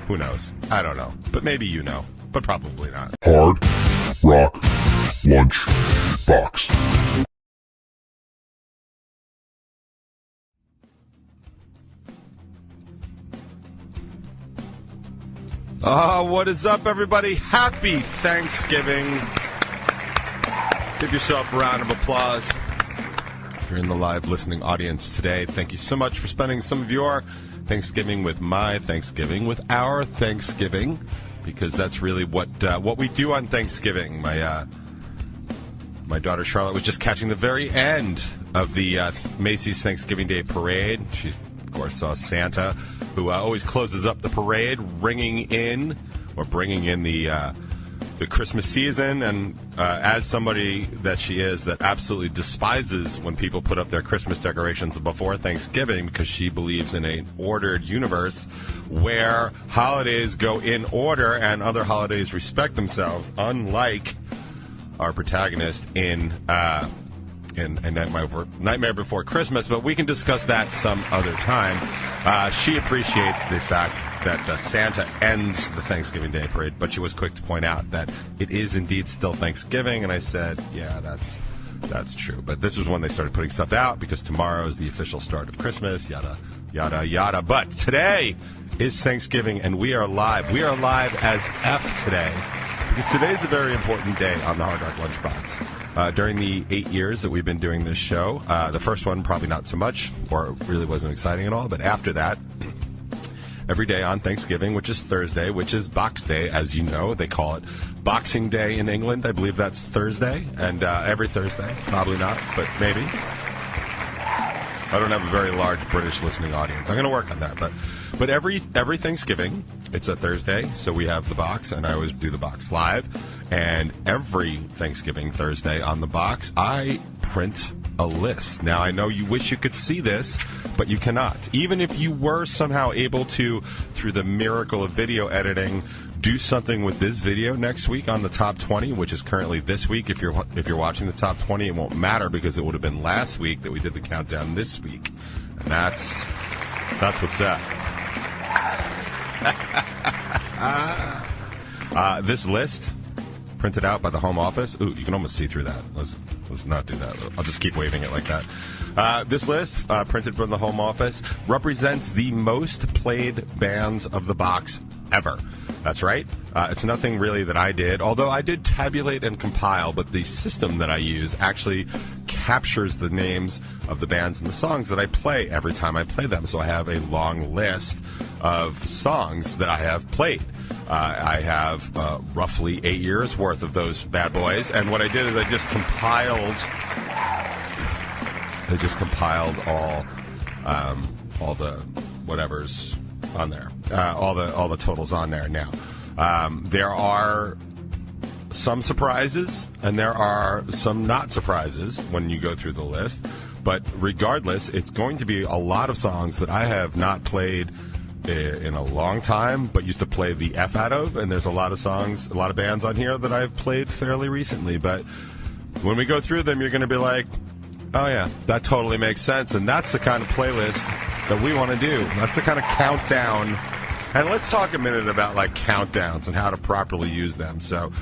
Who knows? I don't know. But maybe you know. But probably not. Hard Rock Lunchbox. What is up, everybody? Happy Thanksgiving. Give yourself a round of applause. If you're in the live listening audience today, thank you so much for spending some of your Thanksgiving with my Thanksgiving, with our Thanksgiving, because that's really what we do on Thanksgiving. My daughter Charlotte was just catching the very end of the Macy's Thanksgiving Day Parade. She, of course, saw Santa, who always closes up the parade, bringing in the Christmas season. And as somebody that she is that absolutely despises when people put up their Christmas decorations before Thanksgiving, because she believes in an ordered universe where holidays go in order and other holidays respect themselves, unlike our protagonist in Nightmare Before Christmas, but we can discuss that some other time. She appreciates the fact that Santa ends the Thanksgiving Day Parade, but she was quick to point out that it is indeed still Thanksgiving, and I said, yeah, that's true. But this was when they started putting stuff out, because tomorrow is the official start of Christmas, yada, yada, yada. But today is Thanksgiving, and we are live. We are live as F today, because today is a very important day on the Hard Rock Lunchbox. During the 8 years that we've been doing this show, the first one probably not so much, or it really wasn't exciting at all, but after that, every day on Thanksgiving, which is Thursday, which is Box Day, as you know, they call it Boxing Day in England. I believe that's Thursday, and every Thursday, probably not, but maybe. I don't have a very large British listening audience. I'm going to work on that, but every Thanksgiving, it's a Thursday, so we have the box, and I always do the box live. And every Thanksgiving Thursday on the box, I print a list. Now, I know you wish you could see this, but you cannot. Even if you were somehow able to, through the miracle of video editing, do something with this video next week on the top 20, which is currently this week. If you're watching the top 20, it won't matter, because it would have been last week that we did the countdown this week. And that's what's up. This list, printed out by the Home Office. Ooh, you can almost see through that. Let's not do that. I'll just keep waving it like that. This list, printed from the Home Office, represents the most played bands of the box ever. That's right. It's nothing really that I did, although I did tabulate and compile, but the system that I use actually captures the names of the bands and the songs that I play every time I play them. So I have a long list of songs that I have played. I have roughly 8 years worth of those bad boys, and what I did is I just compiled all the whatever's on there, all the totals on there. Now, there are some surprises, and there are some not surprises when you go through the list. But regardless, it's going to be a lot of songs that I have not played in a long time, but used to play the F out of. And there's a lot of songs, a lot of bands on here that I've played fairly recently. But when we go through them, you're going to be like, oh yeah, that totally makes sense. And that's the kind of playlist that we want to do. That's the kind of countdown. And let's talk a minute about like countdowns and how to properly use them. So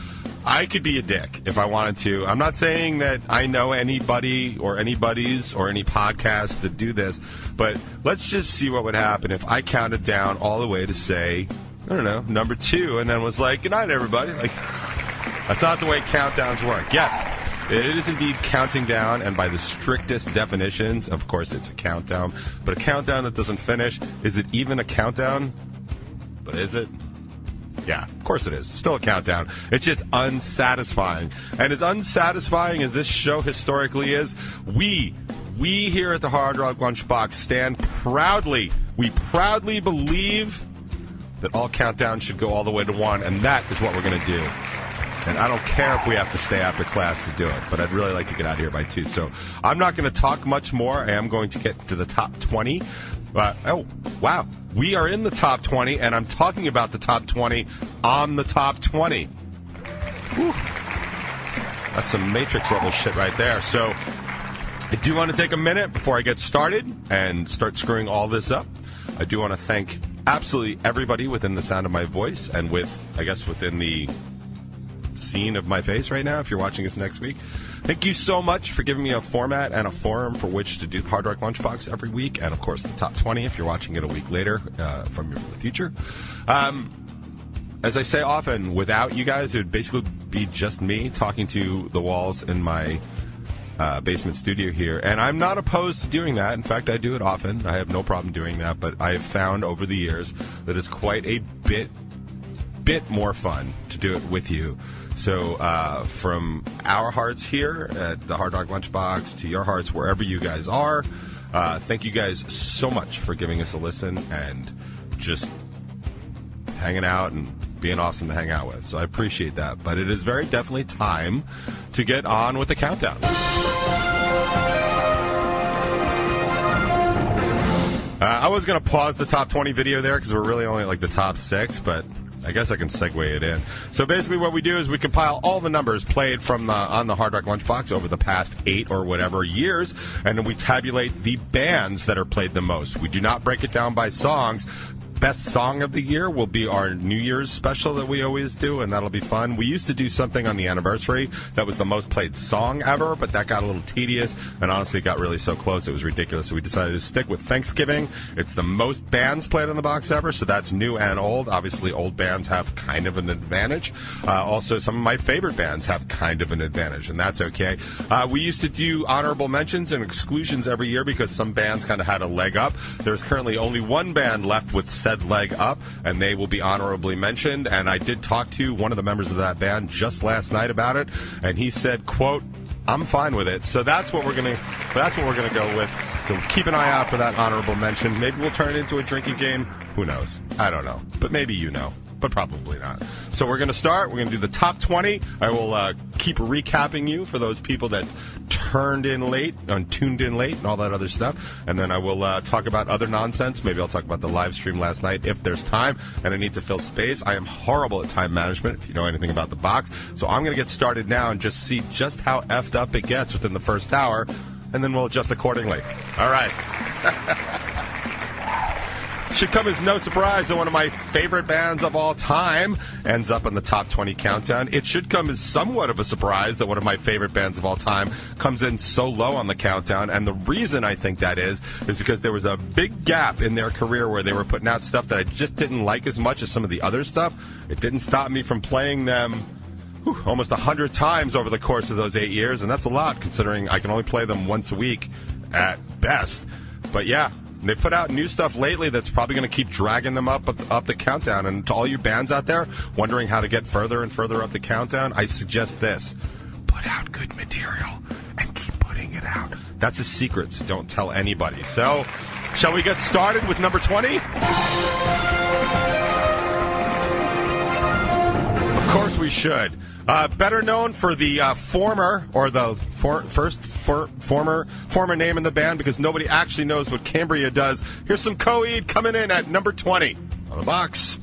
I could be a dick if I wanted to. I'm not saying that I know anybody or anybody's or any podcasts that do this, but let's just see what would happen if I counted down all the way to, say, I don't know, number 2, and then was like, good night, everybody. Like, that's not the way countdowns work. Yes, it is indeed counting down, and by the strictest definitions, of course, it's a countdown. But a countdown that doesn't finish, is it even a countdown? But is it? Yeah, of course it is. Still a countdown. It's just unsatisfying. And as unsatisfying as this show historically is, we here at the Hard Rock Lunchbox stand proudly. We proudly believe that all countdowns should go all the way to 1, and that is what we're going to do. And I don't care if we have to stay after class to do it, but I'd really like to get out of here by 2. So I'm not going to talk much more. I am going to get to the top 20. Oh, wow. We are in the top 20, and I'm talking about the top 20 on the top 20. Whew. That's some Matrix-level shit right there. So I do want to take a minute before I get started and start screwing all this up. I do want to thank absolutely everybody within the sound of my voice and within the scene of my face right now, if you're watching us next week. Thank you so much for giving me a format and a forum for which to do Hard Rock Lunchbox every week, and of course the top 20 if you're watching it a week later from the future. As I say often, without you guys, it would basically be just me talking to the walls in my basement studio here, and I'm not opposed to doing that. In fact, I do it often. I have no problem doing that, but I have found over the years that it's quite a bit more fun to do it with you. So from our hearts here at the Hard Rock Lunchbox to your hearts wherever you guys are, thank you guys so much for giving us a listen and just hanging out and being awesome to hang out with. So I appreciate that. But it is very definitely time to get on with the countdown. I was going to pause the top 20 video there because we're really only like the top 6, but I guess I can segue it in. So basically what we do is we compile all the numbers played from on the Hard Rock Lunchbox over the past 8 or whatever years, and then we tabulate the bands that are played the most. We do not break it down by songs. Best song of the year will be our New Year's special that we always do, and that'll be fun. We used to do something on the anniversary that was the most played song ever, but that got a little tedious, and honestly it got really so close it was ridiculous, so we decided to stick with Thanksgiving. It's the most bands played on the box ever, so that's new and old. Obviously old bands have kind of an advantage. Also, some of my favorite bands have kind of an advantage, and that's okay. We used to do honorable mentions and exclusions every year because some bands kind of had a leg up. There's currently only one band left with said leg up, and they will be honorably mentioned. And I did talk to one of the members of that band just last night about it, and he said, quote, "I'm fine with it." So that's what we're gonna go with. So keep an eye out for that honorable mention. Maybe we'll turn it into a drinking game. Who knows? I don't know, but maybe you know. But probably not. So we're going to start. We're going to do the top 20. I will keep recapping you for those people that tuned in late and all that other stuff. And then I will talk about other nonsense. Maybe I'll talk about the live stream last night if there's time and I need to fill space. I am horrible at time management, if you know anything about the box. So I'm going to get started now and just see just how effed up it gets within the first hour, and then we'll adjust accordingly. All right. Should come as no surprise that one of my favorite bands of all time ends up in the top 20 countdown. It should come as somewhat of a surprise that one of my favorite bands of all time comes in so low on the countdown. And the reason I think that is because there was a big gap in their career where they were putting out stuff that I just didn't like as much as some of the other stuff. It didn't stop me from playing them almost 100 times over the course of those 8 years. And that's a lot considering I can only play them once a week at best. But yeah. They put out new stuff lately that's probably going to keep dragging them up the countdown. And to all you bands out there wondering how to get further and further up the countdown, I suggest this. Put out good material and keep putting it out. That's a secret, so don't tell anybody. So, shall we get started with number 20? Of course we should. Better known for the former name in the band, because nobody actually knows what Cambria does. Here's some Coed coming in at number 20 on the box.